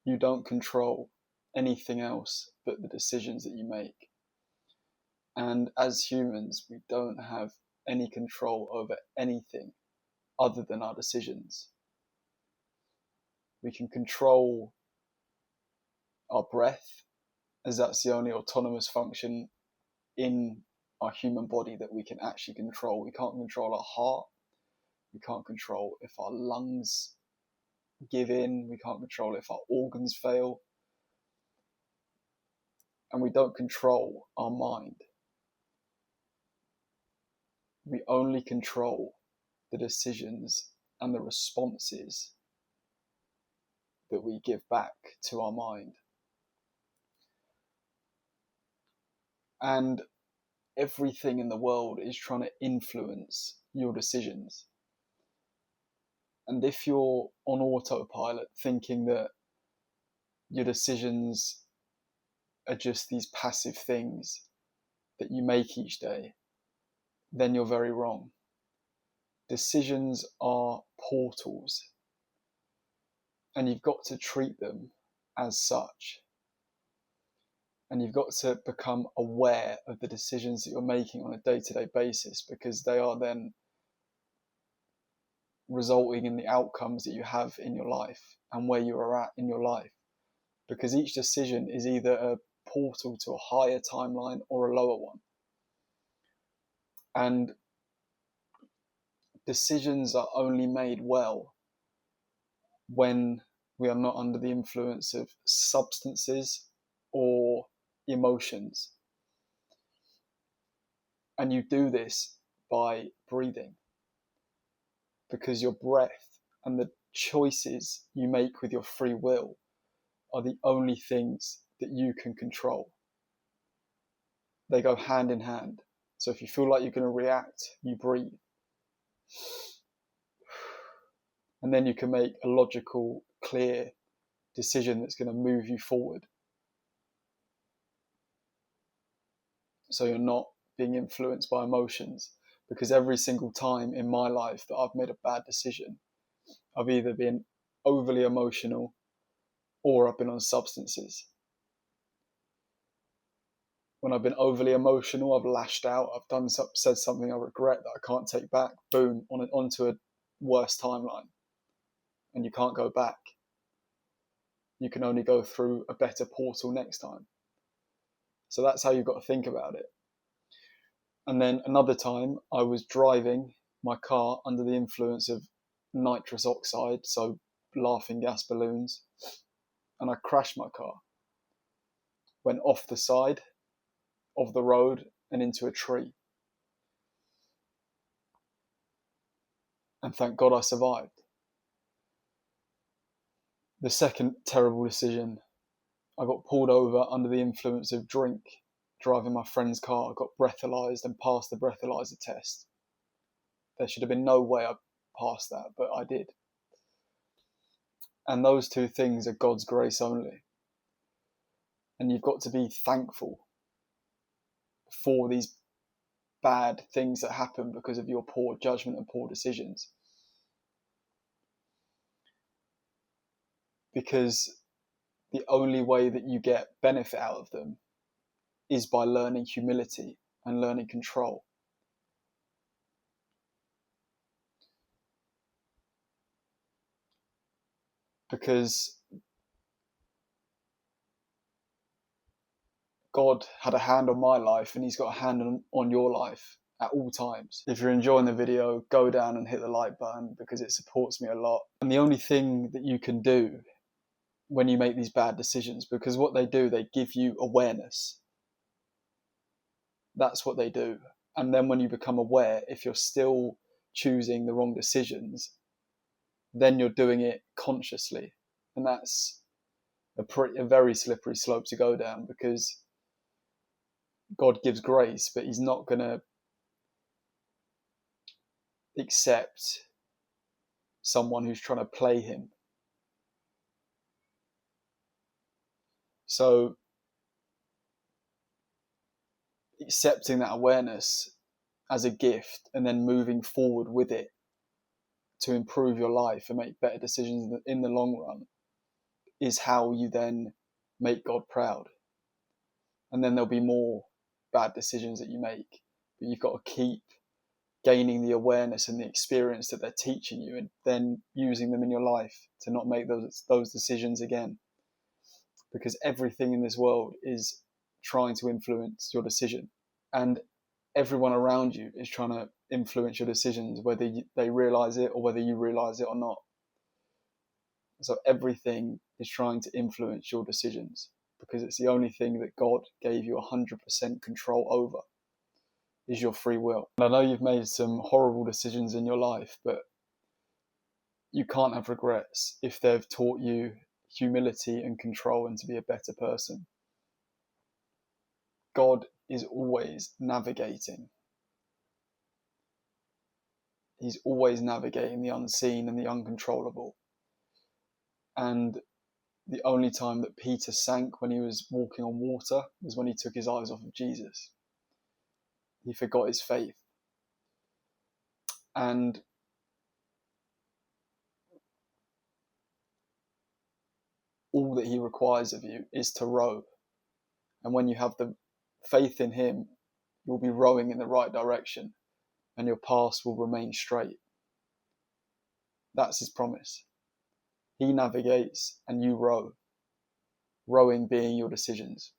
You don't control anything else but the decisions that you make. And as humans, we don't have any control over anything other than our decisions. We can control our breath, as that's the only autonomous function in our human body that we can actually control. We can't control our heart. We can't control if our lungs give in. We can't control if our organs fail. And we don't control our mind. We only control the decisions and the responses that we give back to our mind. And everything in the world is trying to influence your decisions. And if you're on autopilot thinking that your decisions are just these passive things that you make each day, then you're very wrong. Decisions are portals, and you've got to treat them as such. And you've got to become aware of the decisions that you're making on a day-to-day basis, because they are then resulting in the outcomes that you have in your life and where you are at in your life. Because each decision is either a portal to a higher timeline or a lower one. And decisions are only made well when we are not under the influence of substances or emotions. And you do this by breathing, because your breath and the choices you make with your free will are the only things that you can control. They go hand in hand. So if you feel like you're going to react, you breathe. And then you can make a logical, clear decision that's going to move you forward. So you're not being influenced by emotions. Because every single time in my life that I've made a bad decision, I've either been overly emotional or I've been on substances. When I've been overly emotional, I've lashed out, I've said something I regret that I can't take back, boom, onto a worse timeline. And you can't go back. You can only go through a better portal next time. So that's how you've got to think about it. And then another time, I was driving my car under the influence of nitrous oxide, so laughing gas balloons, and I crashed my car. Went off the side of the road and into a tree. And thank God I survived. The second terrible decision, I got pulled over under the influence of drink, driving my friend's car. I got breathalyzed and passed the breathalyzer test. There should have been no way I passed that, but I did. And those two things are God's grace only. And you've got to be thankful for these bad things that happen because of your poor judgment and poor decisions. Because the only way that you get benefit out of them is by learning humility and learning control. Because God had a hand on my life and he's got a hand on your life at all times. If you're enjoying the video, go down and hit the like button because it supports me a lot. And the only thing that you can do when you make these bad decisions, because what they do, they give you awareness. That's what they do. And then when you become aware, if you're still choosing the wrong decisions, then you're doing it consciously. And that's a very slippery slope to go down, because God gives grace, but he's not going to accept someone who's trying to play him. So accepting that awareness as a gift and then moving forward with it to improve your life and make better decisions in the long run is how you then make God proud. And then there'll be more bad decisions that you make, but you've got to keep gaining the awareness and the experience that they're teaching you, and then using them in your life to not make those decisions again. Because everything in this world is trying to influence your decision, and everyone around you is trying to influence your decisions, whether they realize it or whether you realize it or not. So everything is trying to influence your decisions, because it's the only thing that God gave you 100% control over, is your free will. And I know you've made some horrible decisions in your life, but you can't have regrets if they've taught you humility and control and to be a better person. God is always navigating. He's always navigating the unseen and the uncontrollable. And the only time that Peter sank when he was walking on water was when he took his eyes off of Jesus. He forgot his faith. And all that he requires of you is to row. And when you have the faith in him, you'll be rowing in the right direction and your path will remain straight. That's his promise. He navigates and you row. Rowing being your decisions.